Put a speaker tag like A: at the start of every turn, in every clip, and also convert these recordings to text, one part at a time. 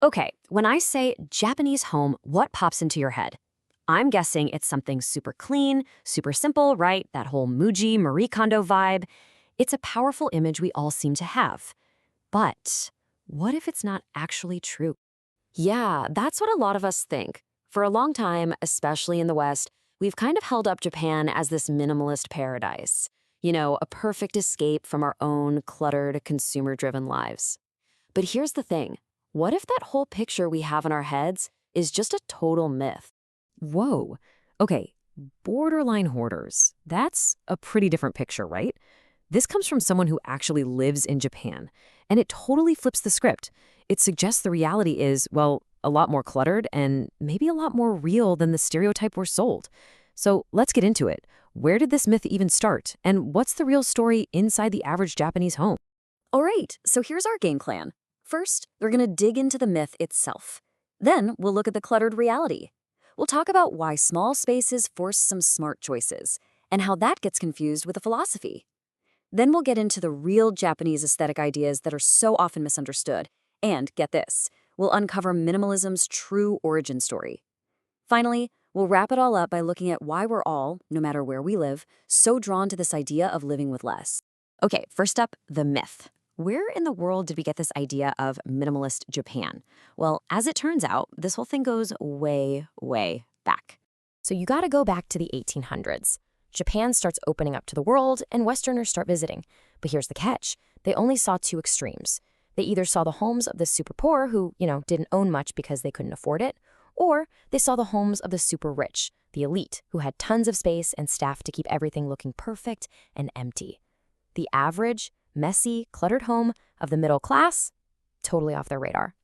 A: Okay, when I say Japanese home, what pops into your head? I'm guessing it's something super clean, super simple, right? That whole Muji Marie Kondo vibe. It's a powerful image we all seem to have. But what if it's not actually true? Yeah, that's what a lot of us think. For a long time, especially in the West, we've kind of held up Japan as this minimalist paradise. A perfect escape from our own cluttered, consumer-driven lives. But here's the thing. What if that whole picture we have in our heads is just a total myth? Whoa. Okay, borderline hoarders. That's a pretty different picture, right? This comes from someone who actually lives in Japan, and it totally flips the script. It suggests the reality is, well, a lot more cluttered and maybe a lot more real than the stereotype we're sold. So let's get into it. Where did this myth even start? And what's the real story inside the average Japanese home? All right, so here's our game plan. First, we're going to dig into the myth itself. Then, we'll look at the cluttered reality. We'll talk about why small spaces force some smart choices, and how that gets confused with a philosophy. Then we'll get into the real Japanese aesthetic ideas that are so often misunderstood. And, get this, we'll uncover minimalism's true origin story. Finally, we'll wrap it all up by looking at why we're all, no matter where we live, so drawn to this idea of living with less. Okay, first up, the myth. Where in the world did we get this idea of minimalist Japan? Well, as it turns out, this whole thing goes way, way back. So you gotta go back to the 1800s. Japan starts opening up to the world, and Westerners start visiting. But here's the catch. They only saw two extremes. They either saw the homes of the super poor who, didn't own much because they couldn't afford it, or they saw the homes of the super rich, the elite, who had tons of space and staff to keep everything looking perfect and empty. The average, messy, cluttered home of the middle class, totally off their radar.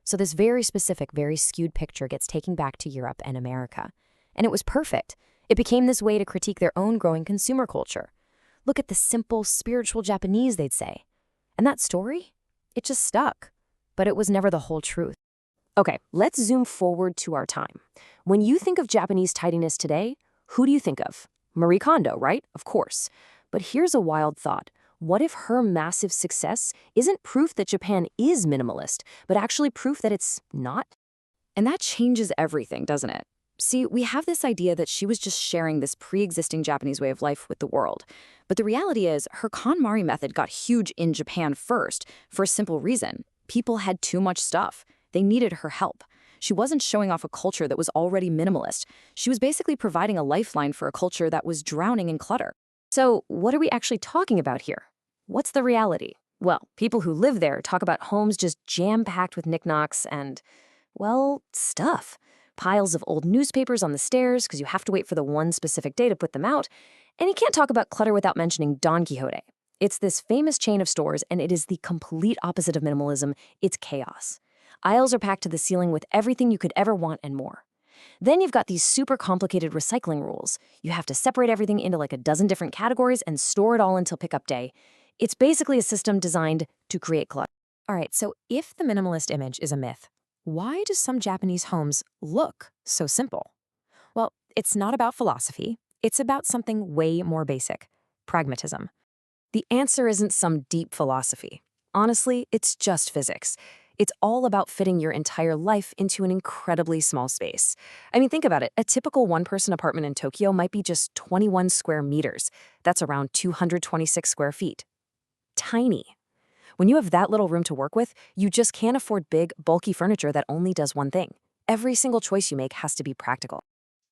A: So this very specific, very skewed picture gets taken back to Europe and America. And it was perfect. It became this way to critique their own growing consumer culture. Look at the simple, spiritual Japanese, they'd say. And that story? It just stuck. But it was never the whole truth. Okay, let's zoom forward to our time. When you think of Japanese tidiness today, who do you think of? Marie Kondo, right? Of course. But here's a wild thought. What if her massive success isn't proof that Japan is minimalist, but actually proof that it's not? And that changes everything, doesn't it? See, we have this idea that she was just sharing this pre-existing Japanese way of life with the world. But the reality is, her KonMari method got huge in Japan first, for a simple reason. People had too much stuff. They needed her help. She wasn't showing off a culture that was already minimalist. She was basically providing a lifeline for a culture that was drowning in clutter. So what are we actually talking about here? What's the reality? Well, people who live there talk about homes just jam-packed with knickknacks and, well, stuff. Piles of old newspapers on the stairs because you have to wait for the one specific day to put them out. And you can't talk about clutter without mentioning Don Quixote. It's this famous chain of stores, and it is the complete opposite of minimalism. It's chaos. Aisles are packed to the ceiling with everything you could ever want and more. Then you've got these super complicated recycling rules. You have to separate everything into like a dozen different categories and store it all until pickup day. It's basically a system designed to create clutter. All right, so if the minimalist image is a myth, why do some Japanese homes look so simple? Well, it's not about philosophy. It's about something way more basic: pragmatism. The answer isn't some deep philosophy. Honestly, it's just physics. It's all about fitting your entire life into an incredibly small space. I mean, think about it. A typical one-person apartment in Tokyo might be just 21 square meters. That's around 226 square feet. Tiny. When you have that little room to work with, you just can't afford big, bulky furniture that only does one thing. Every single choice you make has to be practical.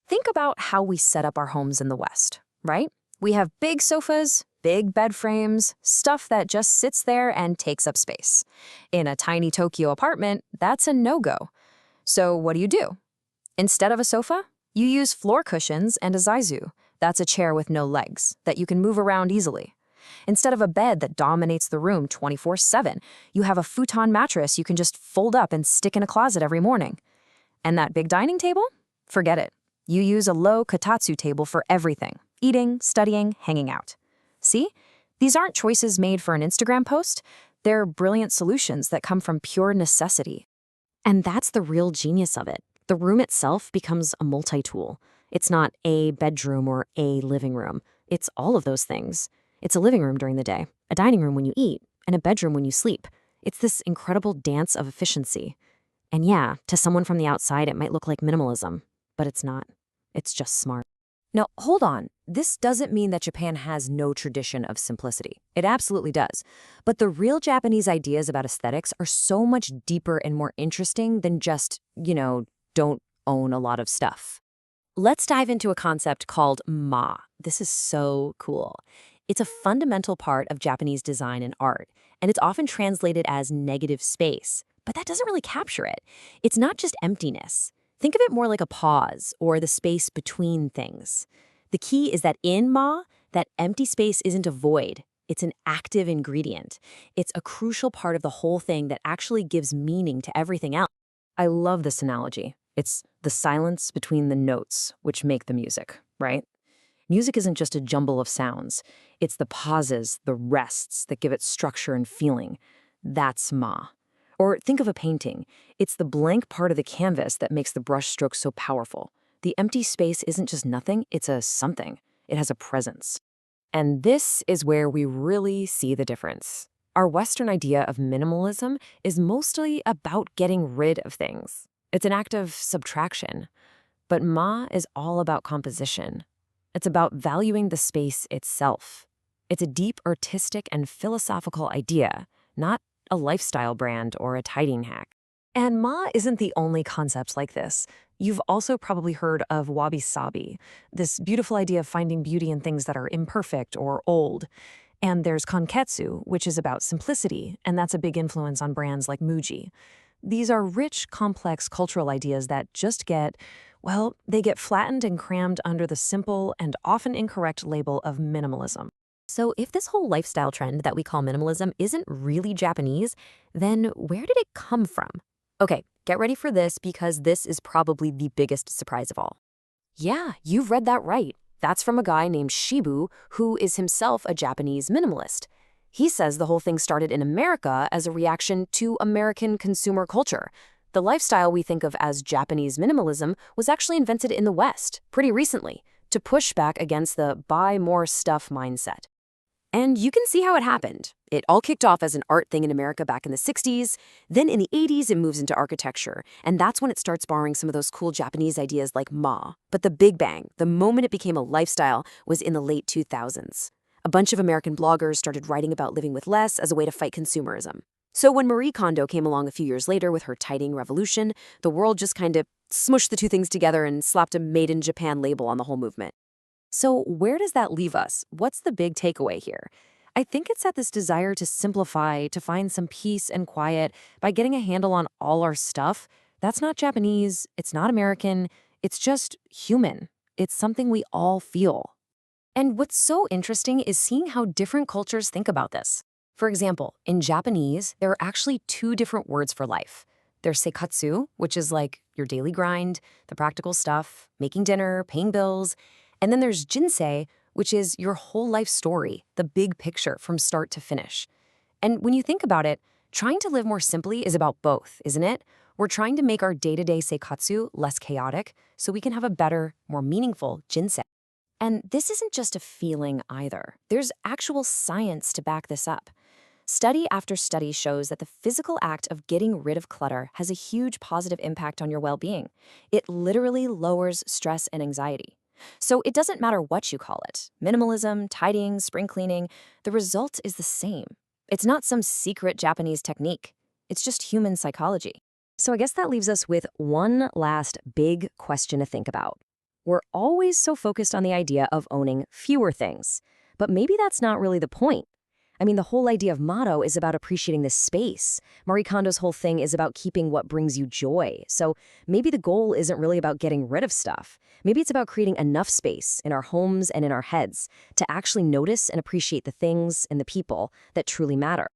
A: Think about how we set up our homes in the West, right? We have big sofas, big bed frames, stuff that just sits there and takes up space. In a tiny Tokyo apartment, that's a no-go. So what do? Instead of a sofa, you use floor cushions and a zaizu. That's a chair with no legs that you can move around easily. Instead of a bed that dominates the room 24/7, you have a futon mattress you can just fold up and stick in a closet every morning. And that big dining table? Forget it. You use a low kotatsu table for everything: eating, studying, hanging out. See? These aren't choices made for an Instagram post. They're brilliant solutions that come from pure necessity. And that's the real genius of it. The room itself becomes a multi-tool. It's not a bedroom or a living room. It's all of those things. It's a living room during the day, a dining room when you eat, and a bedroom when you sleep. It's this incredible dance of efficiency. And yeah, to someone from the outside, it might look like minimalism, but it's not. It's just smart. Now, hold on. This doesn't mean that Japan has no tradition of simplicity. It absolutely does. But the real Japanese ideas about aesthetics are so much deeper and more interesting than just, don't own a lot of stuff. Let's dive into a concept called ma. This is so cool. It's a fundamental part of Japanese design and art, and it's often translated as negative space. But that doesn't really capture it. It's not just emptiness. Think of it more like a pause or the space between things. The key is that in ma, that empty space isn't a void. It's an active ingredient. It's a crucial part of the whole thing that actually gives meaning to everything else. I love this analogy. It's the silence between the notes which make the music, right? Music isn't just a jumble of sounds. It's the pauses, the rests that give it structure and feeling. That's ma. Or think of a painting. It's the blank part of the canvas that makes the brushstroke so powerful. The empty space isn't just nothing, it's a something. It has a presence. And this is where we really see the difference. Our Western idea of minimalism is mostly about getting rid of things. It's an act of subtraction. But ma is all about composition. It's about valuing the space itself. It's a deep artistic and philosophical idea, not a lifestyle brand or a tidying hack. And ma isn't the only concept like this. You've also probably heard of wabi-sabi, this beautiful idea of finding beauty in things that are imperfect or old. And there's kanketsu, which is about simplicity, and that's a big influence on brands like Muji. These are rich, complex cultural ideas that just they get flattened and crammed under the simple and often incorrect label of minimalism. So if this whole lifestyle trend that we call minimalism isn't really Japanese, then where did it come from? Okay, get ready for this because this is probably the biggest surprise of all. Yeah, you've read that right. That's from a guy named Shibu, who is himself a Japanese minimalist. He says the whole thing started in America as a reaction to American consumer culture. The lifestyle we think of as Japanese minimalism was actually invented in the West, pretty recently, to push back against the buy more stuff mindset. And you can see how it happened. It all kicked off as an art thing in America back in the 60s. Then in the 80s, it moves into architecture. And that's when it starts borrowing some of those cool Japanese ideas like ma. But the big bang, the moment it became a lifestyle, was in the late 2000s. A bunch of American bloggers started writing about living with less as a way to fight consumerism. So when Marie Kondo came along a few years later with her tidying revolution, the world just kind of smushed the two things together and slapped a Made in Japan label on the whole movement. So where does that leave us? What's the big takeaway here? I think it's that this desire to simplify, to find some peace and quiet by getting a handle on all our stuff, that's not Japanese, it's not American, it's just human. It's something we all feel. And what's so interesting is seeing how different cultures think about this. For example, in Japanese, there are actually two different words for life. There's Seikatsu, which is like your daily grind, the practical stuff, making dinner, paying bills. And then there's jinsei, which is your whole life story, the big picture from start to finish. And when you think about it, trying to live more simply is about both, isn't it? We're trying to make our day-to-day seikatsu less chaotic so we can have a better, more meaningful jinsei. And this isn't just a feeling either. There's actual science to back this up. Study after study shows that the physical act of getting rid of clutter has a huge positive impact on your well-being. It literally lowers stress and anxiety. So it doesn't matter what you call it, minimalism, tidying, spring cleaning, the result is the same. It's not some secret Japanese technique. It's just human psychology. So I guess that leaves us with one last big question to think about. We're always so focused on the idea of owning fewer things, but maybe that's not really the point. I mean, the whole idea of motto is about appreciating the space. Marie Kondo's whole thing is about keeping what brings you joy. So maybe the goal isn't really about getting rid of stuff. Maybe it's about creating enough space in our homes and in our heads to actually notice and appreciate the things and the people that truly matter.